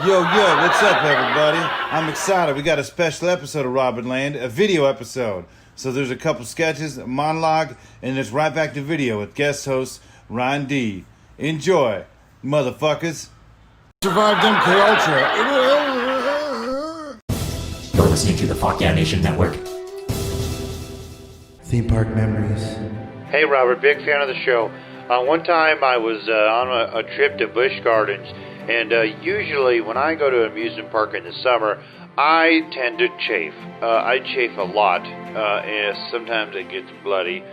Yo, what's up, everybody? I'm excited. We got a special episode of Robertland, a video episode. So there's a couple sketches, a monologue, and it's right back to video with guest host Ryan D. Enjoy, motherfuckers. Survived MK Ultra. You're listening to the Fuck Yeah Nation Network. Theme park memories. Hey Robert, big fan of the show. One time I was on a trip to Busch Gardens, and usually when I go to an amusement park in the summer, I tend to chafe. I chafe a lot, and sometimes it gets bloody.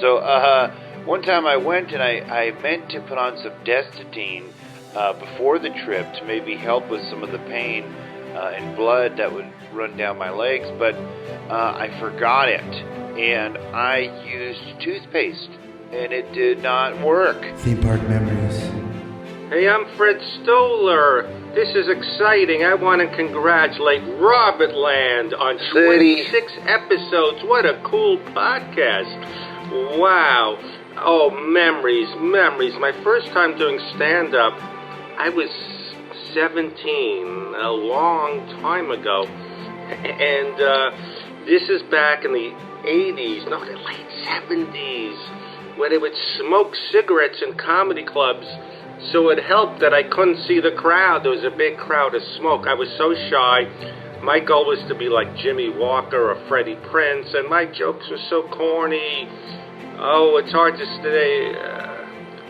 So one time I went and I meant to put on some Destatine before the trip to maybe help with some of the pain and blood that would run down my legs, but I forgot it, and I used toothpaste, and it did not work. Theme park memories. Hey, I'm Fred Stoller. This is exciting. I want to congratulate Robertland on 26 episodes. What a cool podcast. Wow. Oh, memories. My first time doing stand-up, I was 17, a long time ago. And this is back in the 80s, no, the late 70s, where they would smoke cigarettes in comedy clubs. So it helped that I couldn't see the crowd. There was a big crowd of smoke. I was so shy. My goal was to be like Jimmy Walker or Freddie Prinze, and my jokes were so corny. Oh, it's hard to stay.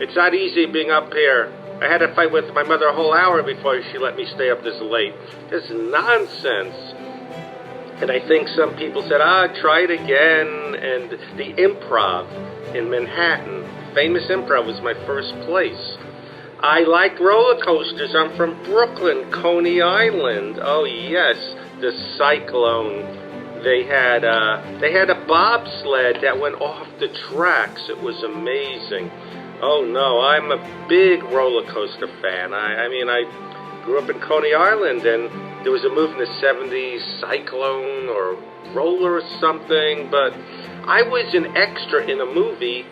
It's not easy being up here. I had to fight with my mother a whole hour before she let me stay up this late. This is nonsense. And I think some people said, try it again. And the Improv in Manhattan, famous Improv, was my first place. I like roller coasters. I'm from Brooklyn, Coney Island. Oh yes, the Cyclone. They had a bobsled that went off the tracks. It was amazing. Oh no, I'm a big roller coaster fan. I mean, I grew up in Coney Island, and there was a move in the 70s, Cyclone or Roller or something. But I was an extra in a movie.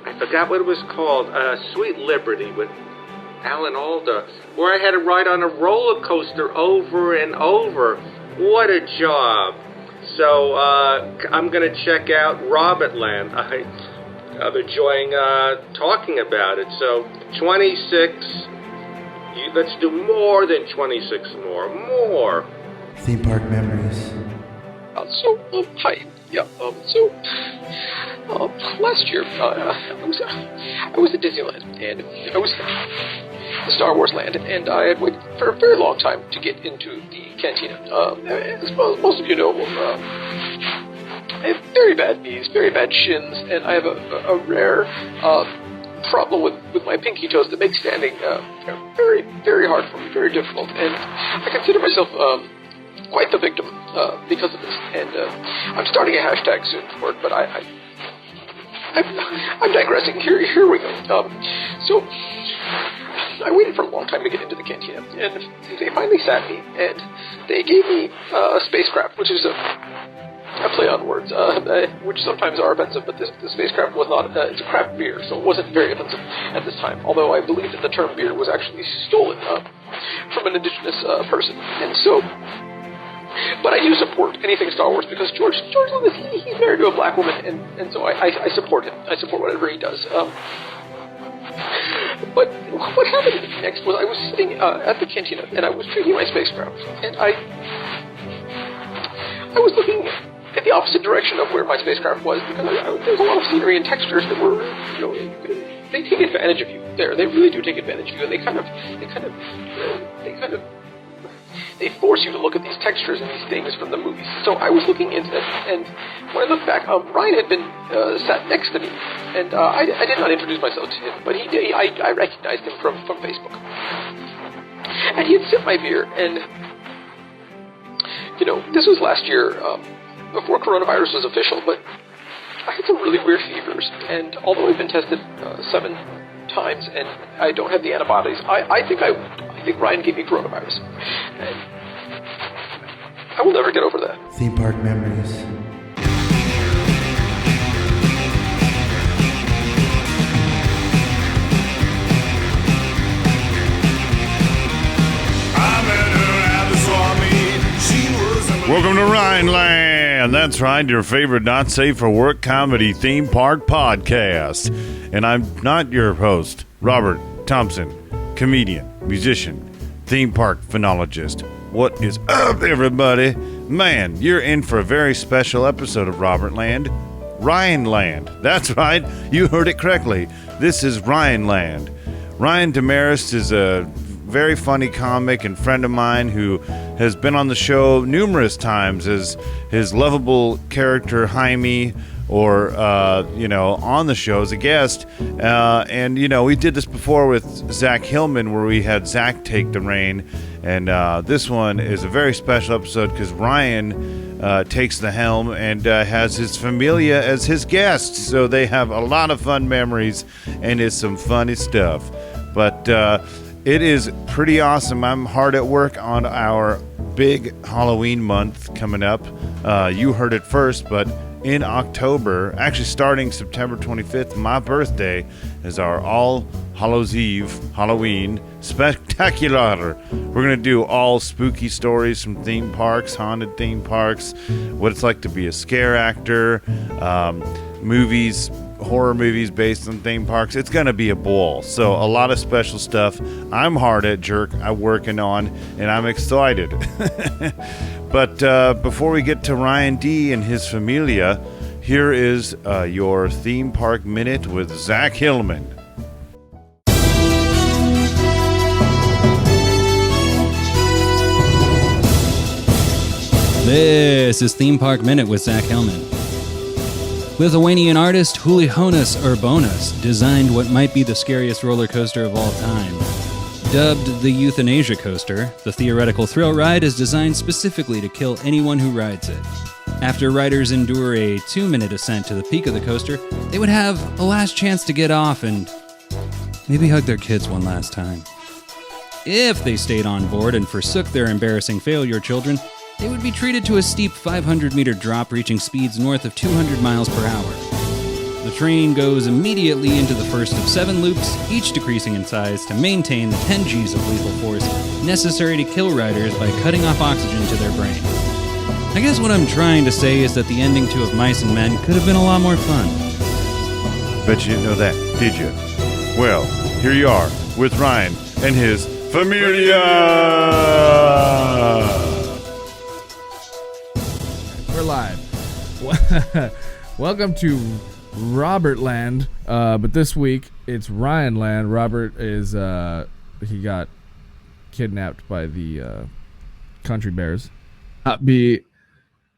I forgot what it was called. Sweet Liberty with Alan Alda, where I had to ride on a roller coaster over and over. What a job. So I'm going to check out Robertland. I'm enjoying talking about it. So 26, let's do more than 26 more. Theme park memories. Hi. Yeah, last year, I was at Disneyland, and I was in Star Wars Land, and I had waited for a very long time to get into the cantina. As most of you know, I have very bad knees, very bad shins, and I have a rare problem with my pinky toes that makes standing very, very hard for me, very difficult, and I consider myself quite the victim because of this, and I'm starting a hashtag soon for it, but I'm digressing. Here we go. So I waited for a long time to get into the cantina, and they finally sat me, and they gave me a spacecraft, which is a play on words, which sometimes are offensive, but the spacecraft was not, it's a craft beer, so it wasn't very offensive at this time, although I believe that the term beer was actually stolen from an indigenous person, and so. But I do support anything Star Wars because George Lucas, he's married to a black woman, and so I support him. I support whatever he does. But what happened next was I was sitting at the cantina, and I was drinking my spacecraft, and I was looking at the opposite direction of where my spacecraft was because there's a lot of scenery and textures that were, they take advantage of you there. They really do take advantage of you, and they force you to look at these textures and these things from the movies. So I was looking into it, and when I looked back, Ryan had been sat next to me, and I did not introduce myself to him, but he did. I recognized him from Facebook. And he had sipped my beer, and, this was last year, before coronavirus was official, but I had some really weird fevers, and although I've been tested 7 times, and I don't have the antibodies, I think Ryan gave me coronavirus. And I will never get over that. Theme park memories. I'm Welcome to Ryanland. That's right, your favorite not safe for work comedy theme park podcast. And I'm not your host, Robert Thompson, comedian, musician, theme park phenologist. What is up, everybody? Man, you're in for a very special episode of Robertland. Ryanland. That's right, you heard it correctly. This is Ryanland. Ryan Demarest is a very funny comic and friend of mine who has been on the show numerous times as his lovable character Jaime, or on the show as a guest. And we did this before with Zack Hillman, where we had Zack take the reign. And this one is a very special episode because Ryan takes the helm and has his Famila as his guest. So they have a lot of fun memories, and it's some funny stuff. But it is pretty awesome. I'm hard at work on our big Halloween month coming up. You heard it first, but in October, actually starting September 25th, my birthday, is our All Hallows Eve Halloween Spectacular. We're going to do all spooky stories from theme parks, haunted theme parks, what it's like to be a scare actor, movies, horror movies based on theme parks. It's going to be a ball. So a lot of special stuff. I'm hard at I'm working on, and I'm excited. But before we get to Ryan D and his Famila, here is your theme park minute with Zack Hillman. This is Theme Park Minute with Zack Hillman. Lithuanian artist Julijonas Urbonas designed what might be the scariest roller coaster of all time. Dubbed the Euthanasia Coaster, the theoretical thrill ride is designed specifically to kill anyone who rides it. After riders endure a 2-minute ascent to the peak of the coaster, they would have a last chance to get off and maybe hug their kids one last time. If they stayed on board and forsook their embarrassing failure children, they would be treated to a steep 500-meter drop reaching speeds north of 200 miles per hour. The train goes immediately into the first of 7 loops, each decreasing in size to maintain the 10 Gs of lethal force necessary to kill riders by cutting off oxygen to their brain. I guess what I'm trying to say is that the ending to Of Mice and Men could have been a lot more fun. Bet you didn't know that, did you? Well, here you are with Ryan and his Famila. We're live. Welcome to Robertland, but this week it's Ryanland. Robert is he got kidnapped by the country bears. Be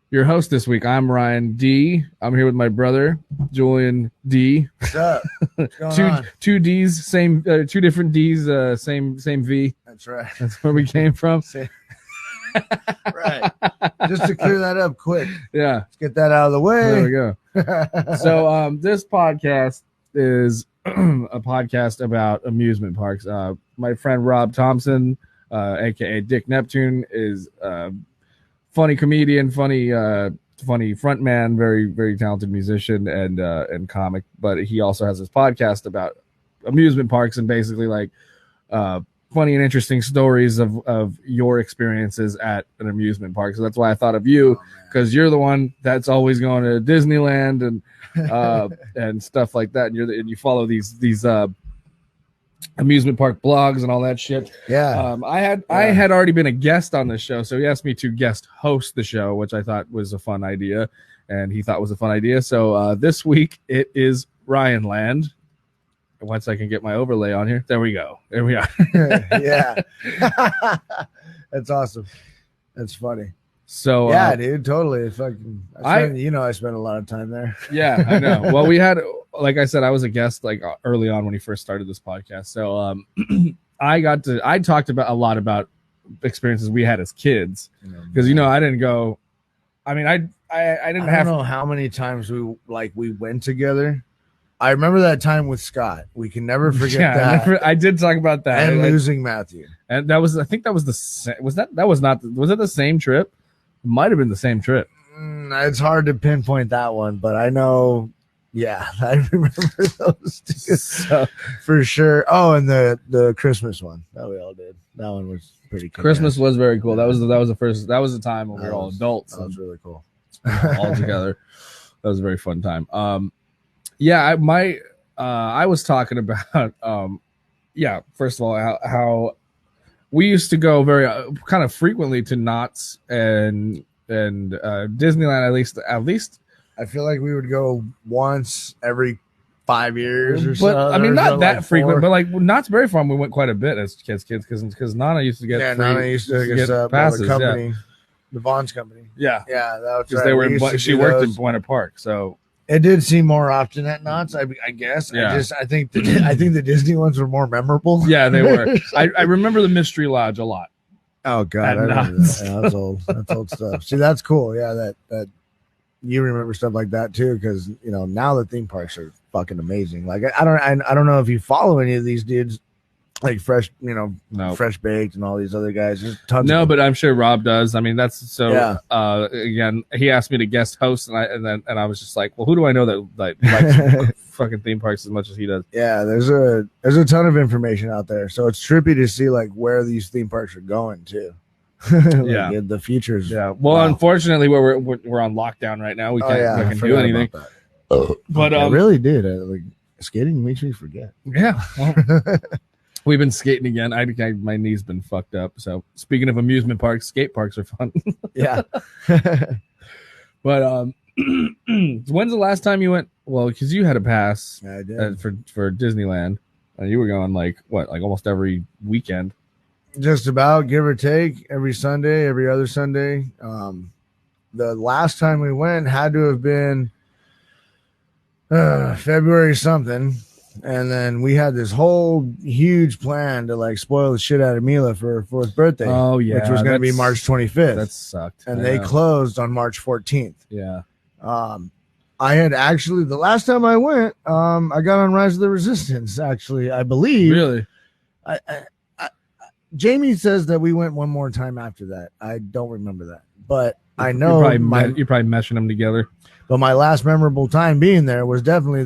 your host this week. I'm Ryan D. I'm here with my brother Julian D. What's up? What's going on? Two D's, same two different D's, same V. That's right. That's where we came from. Right. Just to clear that up quick. Yeah. Let's get that out of the way. There we go. So this podcast is a podcast about amusement parks. My friend Rob Thompson, aka Dick Neptune, is a funny comedian, funny frontman, very, very talented musician and comic. But he also has this podcast about amusement parks and basically like funny and interesting stories of your experiences at an amusement park. So that's why I thought of you, because you're the one that's always going to Disneyland and and stuff like that. And you follow these amusement park blogs and all that shit. Yeah. I had already been a guest on the show, so he asked me to guest host the show, which I thought was a fun idea, and he thought was a fun idea. So this week it is Ryanland. Once I can get my overlay on here, there we go. There we are. Yeah. That's awesome. That's funny. So yeah, dude, totally. It's fucking. I spent a lot of time there. Yeah, I know. Well, we had, like I said, I was a guest like early on when he first started this podcast. So I talked about a lot about experiences we had as kids because I didn't go. I mean, I don't know how many times we went together. I remember that time with Scott. We can never forget that. I did talk about that. And losing Matthew. And that was, I think that was was it the same trip? It might have been the same trip. It's hard to pinpoint that one, but I know, yeah, I remember those two for sure. Oh, and the Christmas one that we all did. That one was pretty kick-ass. Christmas was very cool. That was the time when we were all adults. That was really cool. All together. That was a very fun time. I was talking about first of all how we used to go very kind of frequently to Knott's and Disneyland at least I feel like we would go once every 5 years or so. But I mean, not that frequent, but like Knott's Berry Farm, we went quite a bit as kids because Nana used to get Nana used to get passes, the company, the Vaughn's company. Yeah, that's because right. She worked in Buena Park, so it did seem more often at Knott's. I guess. Yeah. I think the Disney ones were more memorable. Yeah, they were. I remember the Mystery Lodge a lot. Oh God, I remember that. Yeah, that's old. That's old stuff. See, that's cool. Yeah, that you remember stuff like that too, because now the theme parks are fucking amazing. Like I don't know if you follow any of these dudes, like Fresh, Fresh Baked and all these other guys. There's tons. No, but I'm sure Rob does. I mean, that's so. Yeah. Again, he asked me to guest host, and I was just like, well, who do I know that likes fucking theme parks as much as he does? Yeah, there's a ton of information out there, so it's trippy to see like where these theme parks are going to. Like, the futures. Yeah. Well, unfortunately, we're on lockdown right now. We can't do anything. But I really did. Like skating makes me forget. Yeah. Well, we've been skating again. My knee's been fucked up. So speaking of amusement parks, skate parks are fun. Yeah. But when's the last time you went? Well, because you had a pass. I did. For Disneyland, and you were going like almost every weekend. Just about, give or take, every Sunday, every other Sunday. The last time we went had to have been February something, and then we had this whole huge plan to like spoil the shit out of Mila for her 4th birthday. Oh yeah, which was going to be March 25th. That sucked. And they closed on March 14th. Yeah. I had actually, the last time I went, I got on Rise of the Resistance. Actually, I believe. Really. Jamie says that we went one more time after that. I don't remember that, but I know you're probably meshing them together. But my last memorable time being there was definitely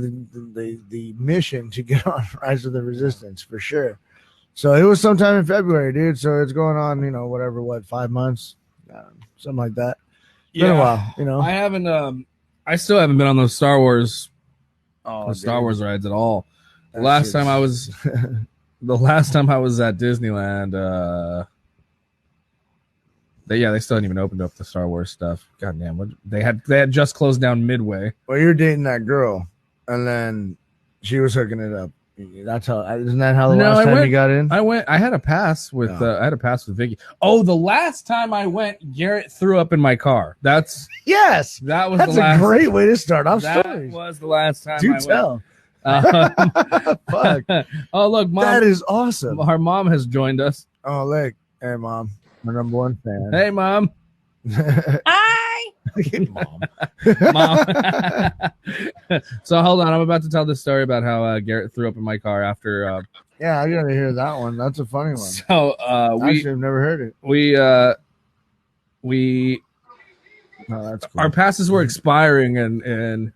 the mission to get on Rise of the Resistance for sure. So it was sometime in February, dude. So it's going on, 5 months, something like that. It's been a while, I haven't. I still haven't been on those Star Wars Wars rides at all. The last time I was at Disneyland, they still hadn't even opened up the Star Wars stuff. God damn, what they had just closed down midway. Well, you're dating that girl, and then she was hooking it up. Isn't that how the last time you got in? I had a pass with Vicky. Oh, the last time I went, Garrett threw up in my car. That's a great way to start off stories. That was the last time. Do tell. Fuck. Oh, look, Mom. That is awesome. Our mom has joined us. Oh, look. Hey, Mom. My number one fan. Hey, Mom. Hi. Mom. So hold on. I'm about to tell this story about how Garrett threw up in my car after. Yeah, I gotta hear that one. That's a funny one. So I've never heard it. That's cool. Our passes were expiring and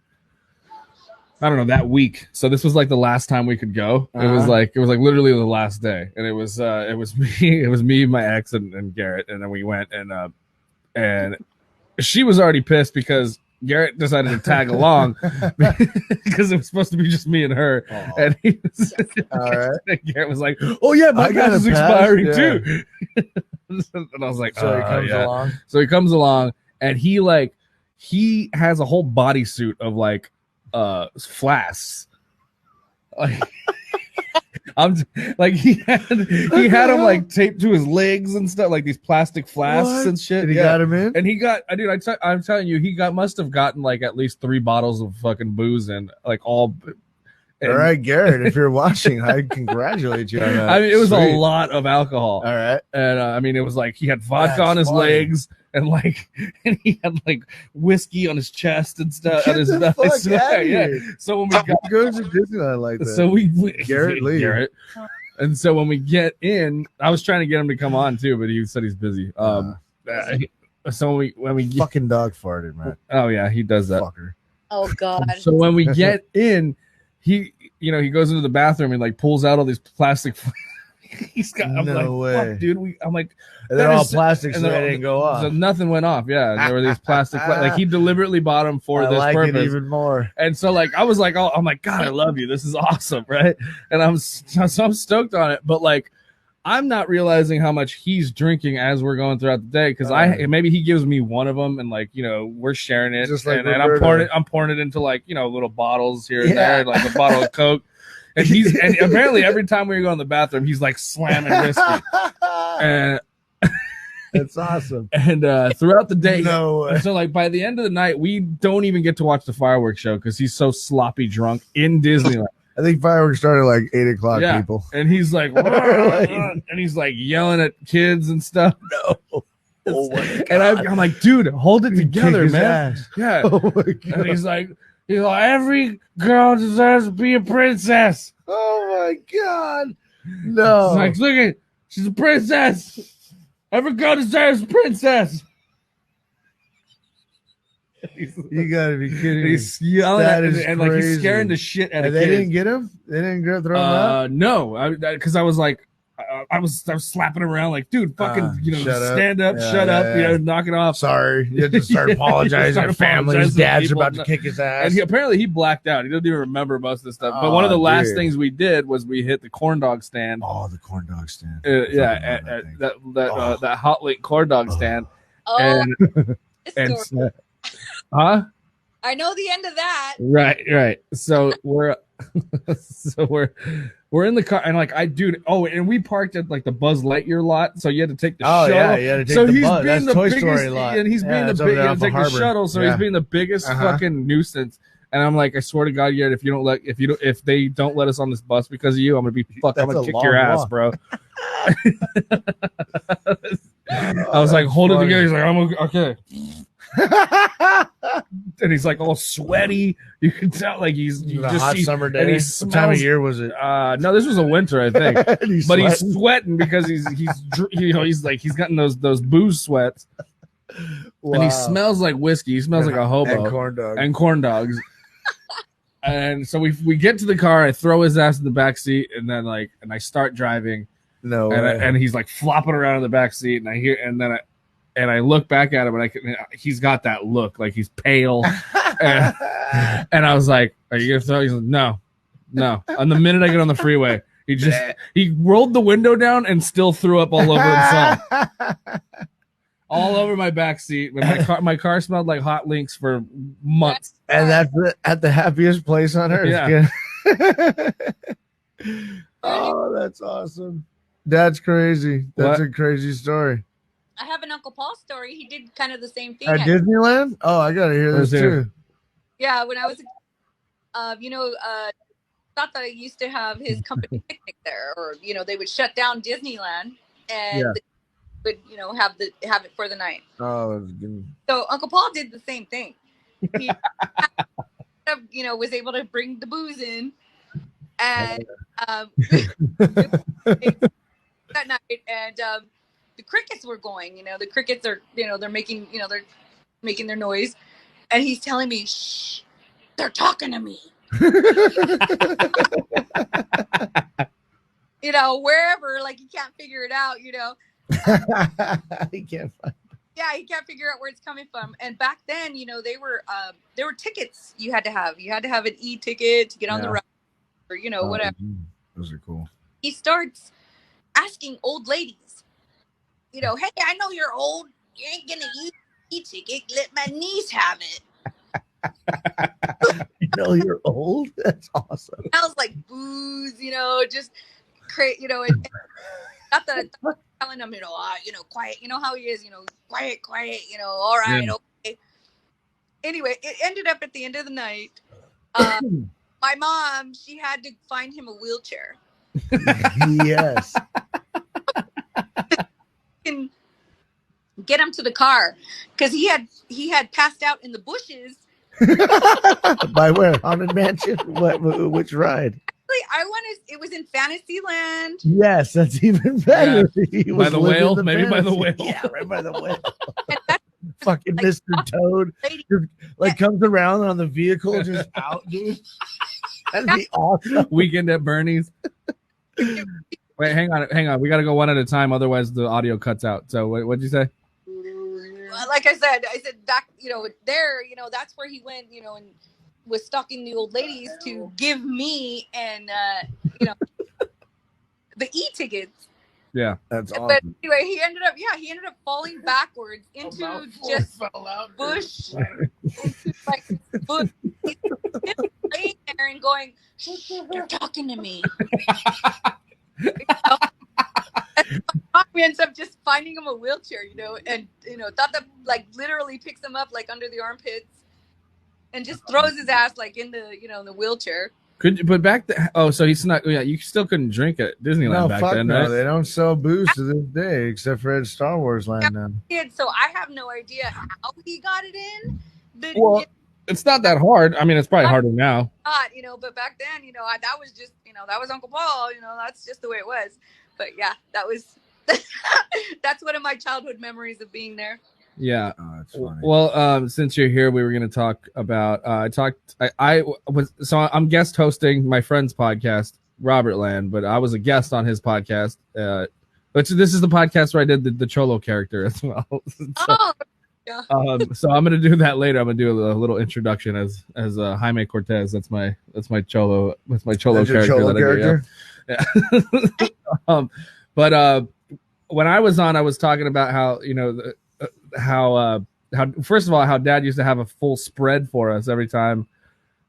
I don't know, that week. So this was like the last time we could go. It was like literally the last day. And it was me, my ex and Garrett, and then we went and she was already pissed because Garrett decided to tag along because it was supposed to be just me and her. Aww. And he was all right. And Garrett was like, "Oh yeah, my pass is expiring too." And I was like, "So he comes along." So he comes along, and he has a whole bodysuit of like flasks. Like I'm like he had him like taped to his legs and stuff, like these plastic flasks and shit. And he got him in, and he got. I'm telling you, must have gotten like at least 3 bottles of fucking booze and like all. All right, Garrett, if you're watching, I congratulate you on that. I mean, it was a lot of alcohol. All right, and I mean, it was like he had vodka on his legs. And he had like whiskey on his chest and stuff. Get the fuck out of here. So when we go to Disneyland like that, so we Garrett. And so when we get in, I was trying to get him to come on too, but he said he's busy. So when we fucking dog farted, man. Oh yeah, he does that. Fucker. Oh god. So when we get in, he goes into the bathroom and like pulls out all these plastic. He's got. I'm No like, way. fuck, dude. I'm like, And they're that all is- plastic, so and they they're- didn't go off. So nothing went off. Yeah, and there were these plastic. Like he deliberately bought them for I this like purpose. it even more. And so like I was like, oh, I'm like, God, I love you. This is awesome, right? And I'm stoked on it. But like, I'm not realizing how much he's drinking as we're going throughout the day because maybe he gives me one of them and like we're sharing it, Just like and I'm Roberto. pouring it into like little bottles here and there, like a bottle of Coke. And and apparently every time we go in the bathroom, he's like slamming whiskey. And It's awesome. and throughout the day, No way. and so like by the end of the night, we don't even get to watch the fireworks show because he's so sloppy drunk in Disneyland. I think fireworks started like 8:00. Yeah. People. And he's like, and he's like yelling at kids and stuff. No. Oh my God. And I'm like, dude, hold it together, Kick his man. ass. Yeah. Oh my God. And he's like, every girl deserves to be a princess. Oh my God. No. He's like, look at, she's a princess. Every girl deserves a princess. You gotta be kidding me. He's yelling That at, is and like he's crazy. scaring the shit out of And they kids. didn't get him? They didn't throw him out? No, because I was like, I was slapping him around like, dude, fucking, shut up. stand up, Yeah, shut yeah, up, yeah. knock it off. Sorry. You have to start Yeah, apologizing start to family. apologizing His to dad's people. about to kick his ass. And apparently he blacked out. He doesn't even remember most of the stuff. But one of the last dude. things we did was we hit the corn dog stand. Oh, the corn dog stand. That hot link corn dog stand. Oh, And and story. huh? I know the end of that. Right. So we're we're in the car and like and we parked at like the Buzz Lightyear lot, so you had to take the Oh, shuttle. yeah, you had to take so the he's bus. being That's the Toy biggest, Story lot. and he's Yeah, being it's the over big. there You off take of the Harbor. shuttle, so Yeah. he's being the biggest Uh-huh. fucking nuisance. And I'm like, I swear to God, Yard, if they don't let us on this bus because of you, I'm gonna be I'm That's gonna a kick long your ass, walk. bro. I was like, hold it together. He's like, I'm okay. And he's like all sweaty. You can tell like he's A hot summer day. And he What time of year was it? No, this was a winter, I think. He's But he's sweating. sweating because he's he's gotten those booze sweats, and he Wow. smells like whiskey. He smells like a hobo And corn dog. and corn dogs. And so we get to the car. I throw his ass in the back seat, and then and I start driving, No and way. and he's like flopping around in the back seat, and I look back at him, and he's got that look like he's pale, and I was like, "Are you gonna throw?" He's like, "No." And the minute I get on the freeway, he rolled the window down and still threw up all over himself, all over my back seat. My car smelled like hot links for months. And that's at the happiest place on earth. Yeah. Oh, that's awesome. That's crazy. That's What? a crazy story. I have an Uncle Paul story. He did kind of the same thing. At Disneyland? Oh, I gotta hear this Where's there? too. Yeah, when I was, thought that I used to have his company picnic there, or they would shut down Disneyland and Yeah. would have it for the night. Oh, that's good. So Uncle Paul did the same thing. He, was able to bring the booze in, and that night, and the crickets were going. The crickets are, they're making, they're making their noise, and he's telling me, "Shh, they're talking to me." Wherever, like he can't figure it out. He can't find. Yeah, he can't figure out where it's coming from. And back then, they were there were tickets you had to have. You had to have an e-ticket to get on the ride, or whatever. Those are cool. He starts asking old ladies, hey, I know you're old. You ain't gonna use e-ticket. Let my niece have it. You're old. That's awesome. Smells like booze, just crazy, and not that I'm telling him, quiet, how he is, quiet, all right, okay. Anyway, it ended up at the end of the night. My mom, she had to find him a wheelchair. Yes. And get him to the car because he had passed out in the bushes. By where? Haunted Mansion? Which ride? It was in Fantasyland. Yes, that's even better. Yeah. He By was the living whale? the Maybe by the fantasy. whale. Yeah, right by the whale. And that's Fucking like, Mr. Toad. lady. Comes around on the vehicle just out, dude. That'd be awesome. Weekend at Bernie's. Wait, hang on. We got to go one at a time, otherwise the audio cuts out. So what'd you say? Like I said back, there, that's where he went, and was stalking the old ladies to give me and the e-tickets. Yeah, that's awesome. But anyway, he ended up falling backwards into just bush, into like bush. He's laying there and going, "Shh, they're talking to me." We ends up just finding him a wheelchair, and thought that like literally picks him up like under the armpits and just throws his ass like in the in the wheelchair. But back then, so he's not. Yeah, you still couldn't drink at Disneyland back then, right? They don't sell booze to this day except for at Star Wars Land now. So I have no idea how he got it in. It's not that hard. I mean, it's probably harder now. But back then, that was just, that was Uncle Paul. That's just the way it was. But yeah, that was. That's one of my childhood memories of being there. Yeah. Oh, that's funny. Well, since you're here, we were going to talk about. I'm guest hosting my friend's podcast, Robertland, but I was a guest on his podcast. But this is the podcast where I did the Cholo character as well. Yeah. So I'm going to do that later. I'm going to do a little introduction as Jaime Cortez. That's my Cholo. That's my Cholo character. Cholo character? Yeah. But when I was on, I was talking about how how first of all how Dad used to have a full spread for us every time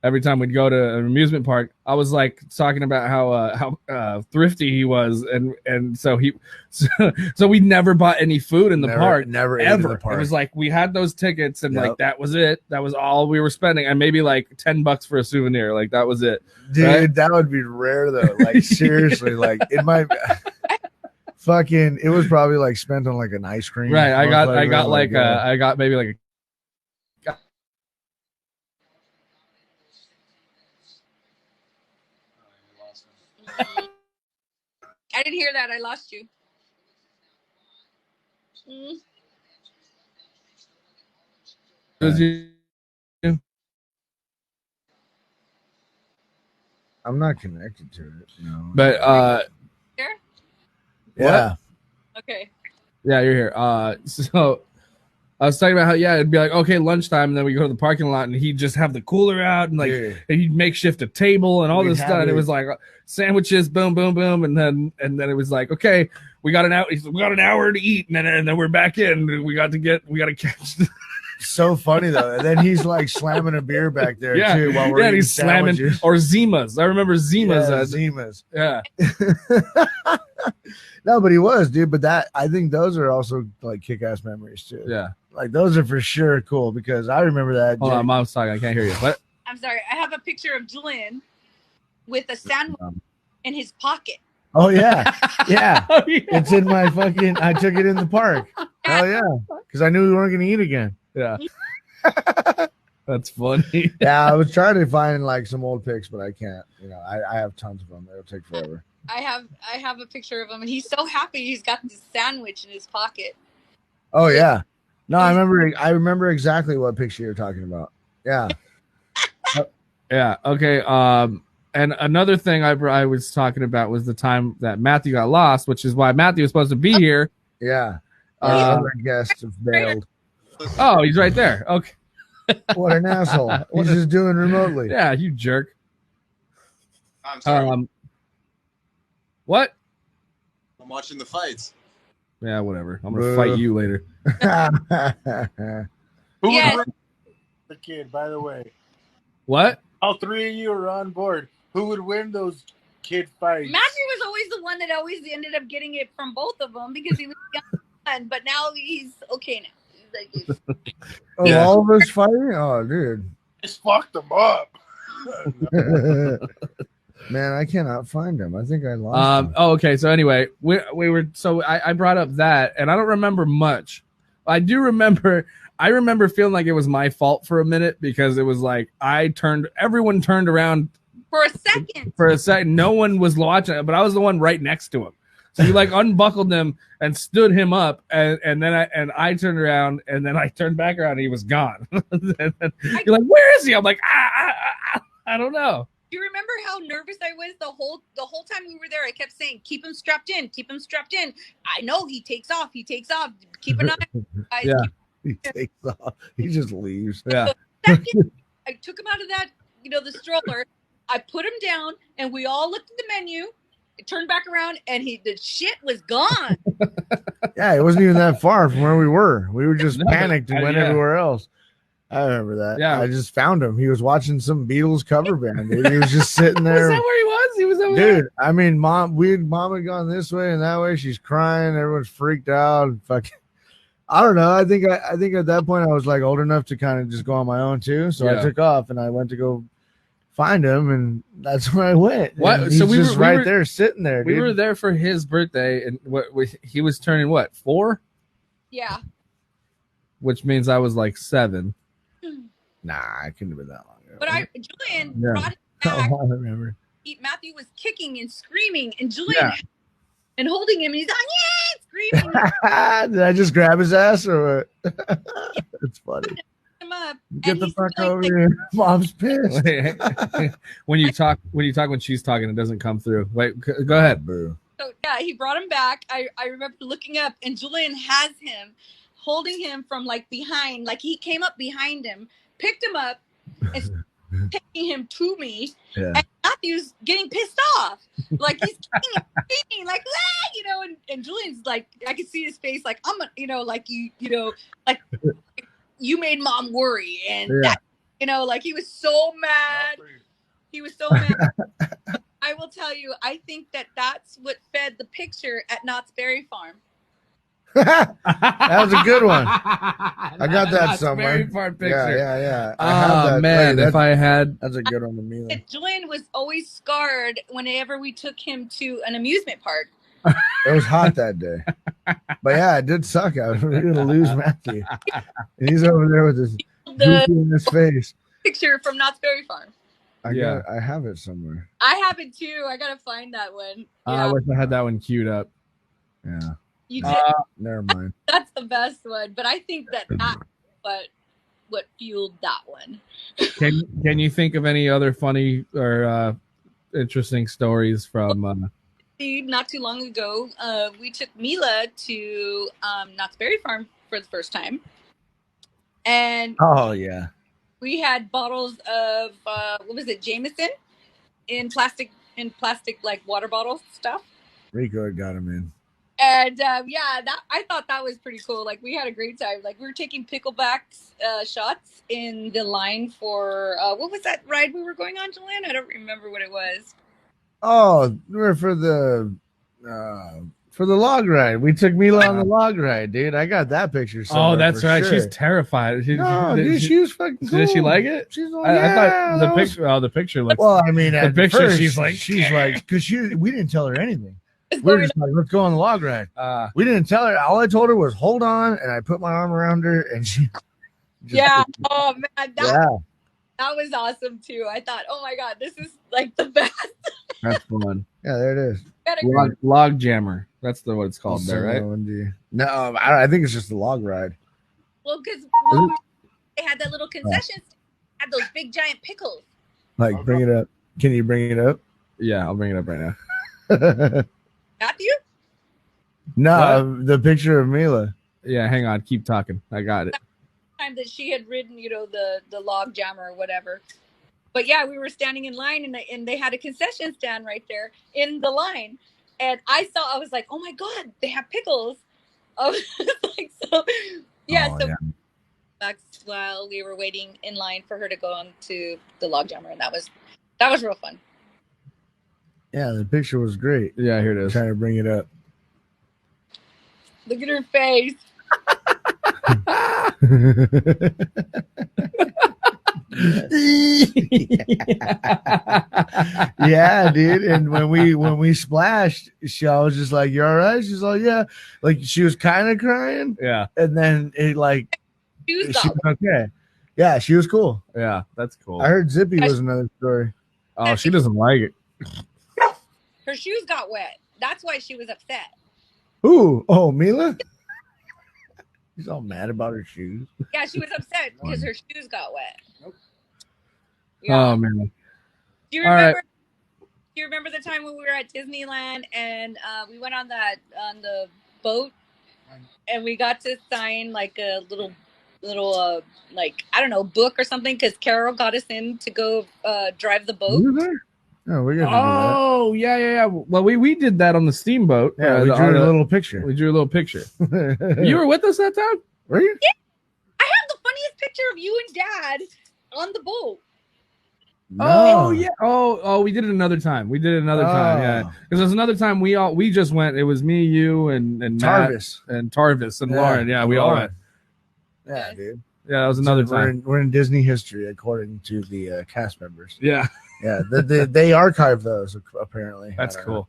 we'd go to an amusement park. I was like talking about how thrifty he was, and so we never bought any food in the park, never ever. In the park. It was like we had those tickets, and like that was it. That was all we were spending, and maybe like $10 for a souvenir. Like that was it. Dude, right? That would be rare though. Like seriously, like it might. Fucking, it was probably like spent on like an ice cream. Right, I got maybe like I didn't hear that. I lost you. I'm not connected to it. No. But Here? Yeah. Okay. Yeah, you're here. So I was talking about how it'd be like okay, lunchtime, and then we go to the parking lot, and he'd just have the cooler out, and like and he'd makeshift a table and all this stuff. And it was like sandwiches, boom, boom, boom, and then it was like okay, we got an hour to eat, and then we're back in. We got to catch. So funny though, and then he's like slamming a beer back there too while we're eating he's sandwiches. slamming or Zimas. I remember Zimas. Zimas. Yeah. No, but he was, dude. But I think those are also like kick-ass memories too. Yeah, like those are for sure cool because I remember that. Hold on, Mom's talking. I can't hear you. What? I'm sorry. I have a picture of Julian with a sandwich in his pocket. Oh yeah, yeah. It's in my fucking. I took it in the park. Hell yeah, because I knew we weren't gonna eat again. Yeah. That's funny. Yeah, I was trying to find like some old pics, but I can't. I have tons of them. It'll take forever. I have a picture of him, and he's so happy he's got this sandwich in his pocket. Oh yeah, no, I remember exactly what picture you're talking about. Yeah, yeah. Okay. And another thing I was talking about was the time that Matthew got lost, which is why Matthew was supposed to be here. Yeah, other guests have bailed. Oh, he's right there. Okay. What an asshole! He's just doing remotely. Yeah, you jerk. I'm sorry. What? I'm watching the fights. Yeah, whatever. I'm gonna fight you later. Who would win the kid, by the way? What? All three of you are on board. Who would win those kid fights? Matthew was always the one that always ended up getting it from both of them because he was young, but now he's okay now. All of us fighting? Oh, dude. Just fucked them up. Man, I cannot find him. I think I lost him. Oh, okay. So anyway, we were I brought up that, and I don't remember much. I remember feeling like it was my fault for a minute because it was like everyone turned around for a second. For a second, no one was watching it, but I was the one right next to him. So you like unbuckled him and stood him up, and then I turned around, and then I turned back around, and he was gone. You're like, where is he? I'm like, I don't know. you remember how nervous I was the whole time we were there? I kept saying, "Keep him strapped in, keep him strapped in." I know he takes off. Keep an eye on him, guys. Yeah. He takes off. He just leaves. Yeah. I took him out of that, the stroller. I put him down, and we all looked at the menu. It turned back around, and the shit was gone. Yeah, it wasn't even that far from where we were. We were just panicked and went everywhere else. I remember that. Yeah. I just found him. He was watching some Beatles cover band. Dude. He was just sitting there. Is that where he was? He was over there. Dude, I mean, mom had gone this way and that way. She's crying. Everyone's freaked out. And fucking, I don't know. I think at that point I was like old enough to kind of just go on my own too. So I took off and I went to go find him, and that's where I went. What? And he's So we just were there, sitting there. We dude. were there for his birthday, and he was turning 4, Yeah. which means I was like 7. Nah, I couldn't have been that long ago. But Julian brought him back. I remember. Matthew was kicking and screaming, and Julian and holding him, and he's like, yeah, screaming. Did I just grab his ass or what? It's funny. Him up. Get the fuck over here. Mom's pissed. when she's talking, it doesn't come through. Wait, go ahead. Boo. So yeah, he brought him back. I remember looking up, and Julian has him, holding him from like behind, like he came up behind him, picked him up, and taking him to me. Yeah. And Matthew's getting pissed off, like he's kicking and screaming, like and Julian's like, I could see his face, like I'm, like like you made mom worry, and that, like he was so mad. He was so mad. I will tell you, I think that's what fed the picture at Knott's Berry Farm. That was a good one. I got that somewhere. Berry Farm picture. Yeah. Oh man, if I had, that's a good one to me. Julian was always scarred whenever we took him to an amusement park. It was hot that day, but yeah, it did suck. I was going to lose Matthew, and he's over there with his goofy in his face. Picture from Knott's Berry Farm. I have it somewhere. I have it too. I gotta find that one. I wish I had that one queued up. Yeah. You did. Never mind. That's the best one, but I think that's what fueled that one. Can you think of any other funny or interesting stories from? Not too long ago, we took Mila to Knott's Berry Farm for the first time, and oh yeah, we had bottles of what was it, Jameson, in plastic like water bottle stuff. Rico had got him in. And I thought that was pretty cool. Like we had a great time. Like we were taking pickleback shots in the line for what was that ride we were going on, Julian? I don't remember what it was. Oh, we were for the log ride. We took Mila on the log ride, dude. I got that picture. Oh, that's right. Sure. She's terrified. Dude, she was fucking cool. Did she like it? She's like, I thought the picture. Oh, the picture looks. Well, I mean, the picture. First, she's like, because we didn't tell her anything. We were just like, let's go on the log ride. We didn't tell her. All I told her was hold on, and I put my arm around her, and she. Oh man, that was awesome too. I thought, oh my god, this is like the best. That's fun. Yeah, there it is. Log jammer. That's what it's called there, right? No, I think it's just a log ride. Well, because they had that little concession stand, had those big giant pickles. Like, bring it up. Can you bring it up? Yeah, I'll bring it up right now. Matthew? No, the picture of Mila. Yeah, hang on. Keep talking. I got it. Time that she had ridden, the log jammer or whatever. But yeah, we were standing in line, and they had a concession stand right there in the line. And I was like, oh my god, they have pickles. I was like, so that's while we were waiting in line for her to go on to the log jammer, and that was real fun. Yeah, the picture was great. Yeah, here it is. Trying to bring it up. Look at her face. Yeah, dude. And when we splashed, I was just like, "You all right?" She's like, "Yeah." Like she was kind of crying. Yeah. And then she was okay. Yeah, she was cool. Yeah, that's cool. I heard Zippy was another story. Oh, she doesn't like it. Her shoes got wet. That's why she was upset. Ooh, oh, Mila? She's all mad about her shoes. Yeah, she was upset because her shoes got wet. Yeah. Oh man. Do you All remember? right. Do you remember the time when we were at Disneyland and we went on the boat and we got to sign like a little like I don't know book or something because Carol got us in to go drive the boat. You were there? Oh, we got to Oh, yeah. Well, we did that on the steamboat. do that. Yeah, we drew a little picture. We drew a little picture. You were with us that time? Were you? Yeah. I have the funniest picture of you and Dad on the boat. No. Oh yeah. Oh, we did it another time. Yeah. Because there's another time we just went. It was me, you, and Tarvis. Matt and Tarvis and Lauren. Yeah, we all went. Yeah, dude. Yeah, that was another time. We're in Disney history according to the cast members. Yeah. Yeah, they archive those apparently. That's cool.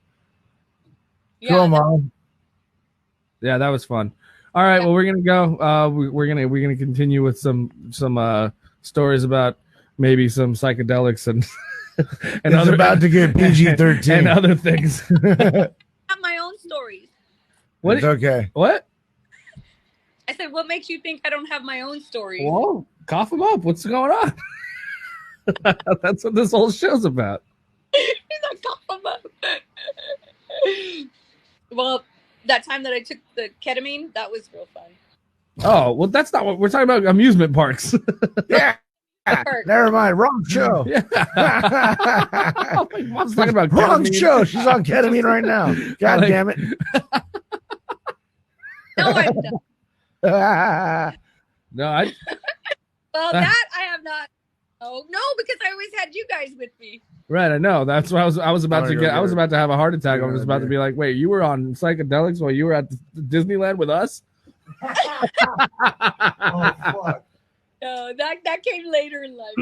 Cool, Mom. Yeah, that was fun. All right, well, we're gonna go. We're gonna continue with some stories about maybe some psychedelics and it's other about to get PG-13 and other things. I have my own stories. What? It's okay. What? I said, what makes you think I don't have my own stories? Whoa, cough them up. What's going on? That's what this whole show's about. He's like, cough them up. Well, that time that I took the ketamine, that was real fun. Oh, well, that's not what we're talking about. Amusement parks. Yeah. Never mind. Wrong show. Yeah. Mom's talking about wrong ketamine. show. She's on ketamine right now. God damn it. No, I'm done. No, I. Well, that I have not. Oh no, because I always had you guys with me. Right, I know. That's what I was about to get. I was about to have a heart attack. I was about to be like, "Wait, you were on psychedelics while you were at Disneyland with us?" Oh fuck. No, that came later in life.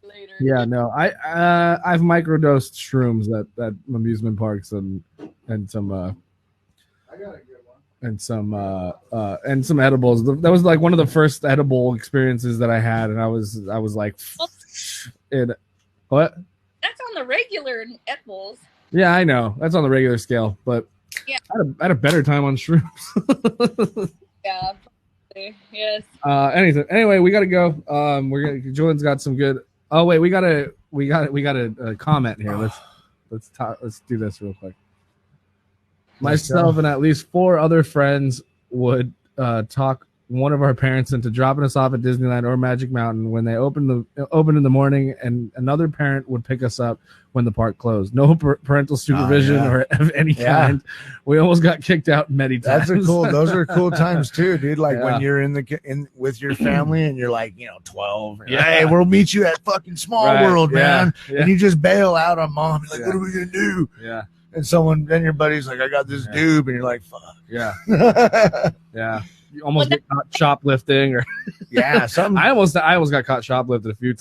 Later. Yeah, no. I've microdosed shrooms at amusement parks and some I got a good one. and some edibles. That was like one of the first edible experiences that I had, and I was like, what? That's on the regular edibles. Yeah, I know. That's on the regular scale, but Yeah. I had a better time on shrooms. Yeah. Probably. Yes. Anyway, we gotta go. Julian's got some good. Oh wait, we got a comment here. Let's do this real quick. Myself and at least 4 other friends would talk one of our parents into dropping us off at Disneyland or Magic Mountain when they opened in the morning, and another parent would pick us up when the park closed. No parental supervision or of any kind. We almost got kicked out many times. Those are cool times too, dude. Like when you're in with your family and you're like, 12. Yeah, hey, we'll meet you at fucking Small World, man. Yeah. And you just bail out on mom. You're like, what are we gonna do? Yeah. And then your buddy's like, I got this doob, and you're like, fuck. Yeah. Yeah. You almost get caught shoplifting, or I almost got caught shoplifting a few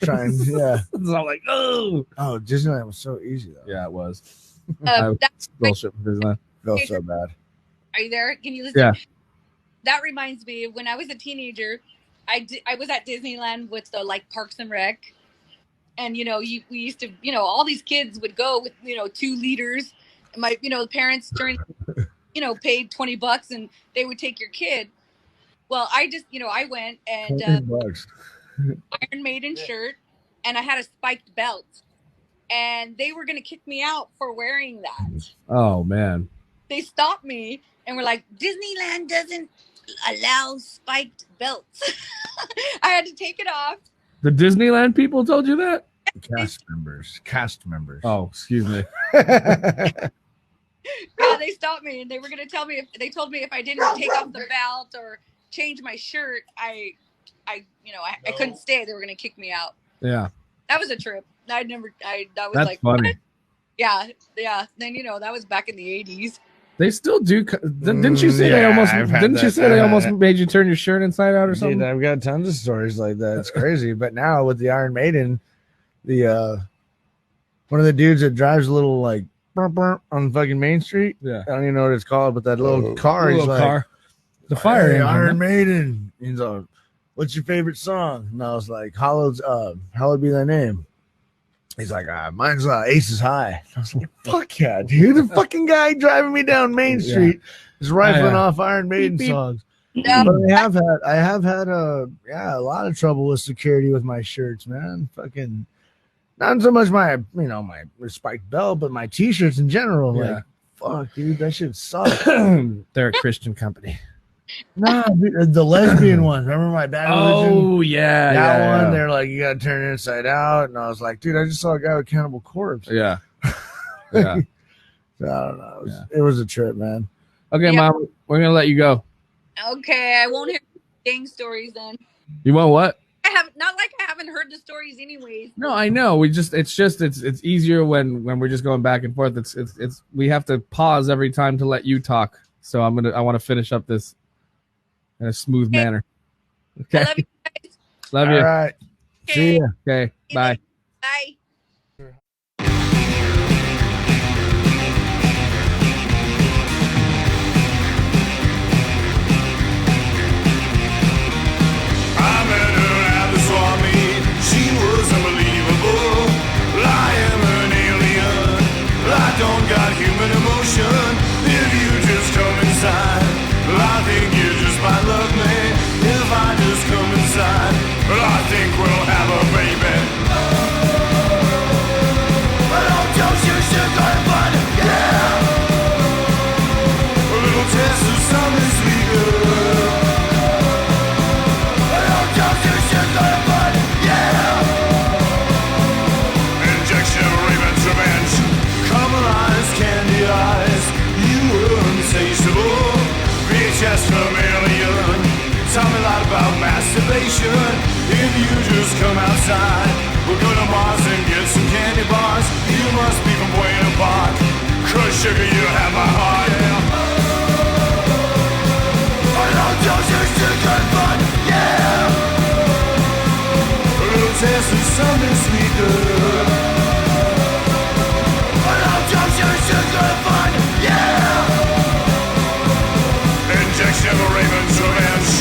times. So I'm like, oh, Disneyland was so easy though. Yeah, it was. That's bullshit for Disneyland. Felt so bad. Are you there? Can you listen? Yeah. That reminds me of when I was a teenager. I was at Disneyland with the Parks and Rec, and we used to all these kids would go with 2 liters. My parents during paid $20 and they would take your kid. Well, I just I went and Iron Maiden shirt, and I had a spiked belt, and they were gonna kick me out for wearing that. Oh man. They stopped me and were like, Disneyland doesn't allow spiked belts. I had to take it off. The Disneyland people told you that? Cast members. Oh, excuse me. Yeah, they stopped me and they were going to tell me they told me if I didn't take off the belt or change my shirt, I couldn't stay. They were going to kick me out. Yeah. That was a trip. That was That's funny. What? Yeah. Then that was back in the 80s. They still do. Didn't you say they almost? Didn't you say they almost made you turn your shirt inside out or something? Dude, I've got tons of stories like that. It's crazy. But now with the Iron Maiden, the one of the dudes that drives a little on fucking Main Street. Yeah, I don't even know what it's called, but that little car. He's like, car. The fire engine. Iron Maiden. He's like, what's your favorite song? And I was like, Hallowed Be Thy Name. He's like, mine's Aces High. I was like, fuck yeah, dude. The fucking guy driving me down Main Street is rifling off Iron Maiden songs. Yeah. But I have had a lot of trouble with security with my shirts, man. Fucking Not so much my my spiked belt, but my t-shirts in general. Yeah. Like, fuck, dude, that shit sucks. They're a Christian company. Nah, dude, the lesbian ones. Remember my bad religion? Oh yeah, that one. yeah. They're like, you gotta turn it inside out, and I was like, dude, I just saw a guy with Cannibal Corpse. Yeah. Yeah. So, I don't know. It was a trip, man. Okay, Yeah. Mom, we're gonna let you go. Okay, I won't hear gang stories then. You want what? I have not like I haven't heard the stories anyways. No, I know. It's easier when we're just going back and forth. It's we have to pause every time to let you talk. So I want to finish up this in a smooth manner. Okay. I love you guys. Love you. All right. See ya. Okay. Bye. Bye. I met her at the swap meet. She was unbelievable. Well, I am an alien. Well, I don't got human emotion. If you just come inside, well, I think you just might love me. If I just come inside, well, I think we'll have a baby. Well, don't you should go and find it, yeah. A little taste of something sweet, girl. Injection of Raymond's revenge. Caramelized candy eyes. You were insatiable. VHS from Alien. Tell me a lot about masturbation. If you just come outside, we'll go to Mars and get some candy bars. You must be from Buena Park. 'Cause sugar, you have my heart, yeah. I don't you should get fun, yeah. A little taste of something sweet, girl. I don't you should get fun, yeah. Injection of Raymond's revenge.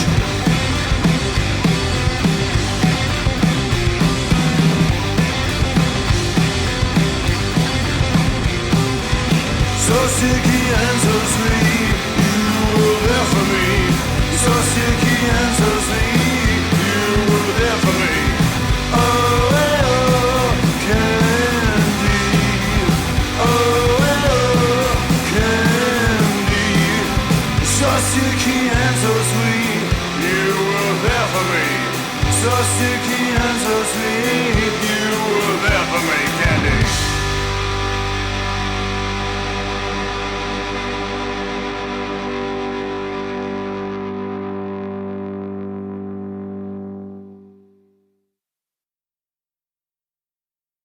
So sticky and so sweet, you were there for me. So sticky and so sweet, you were there for me. Oh, candy. Oh, candy. So sticky and so sweet, you were there for me. So sticky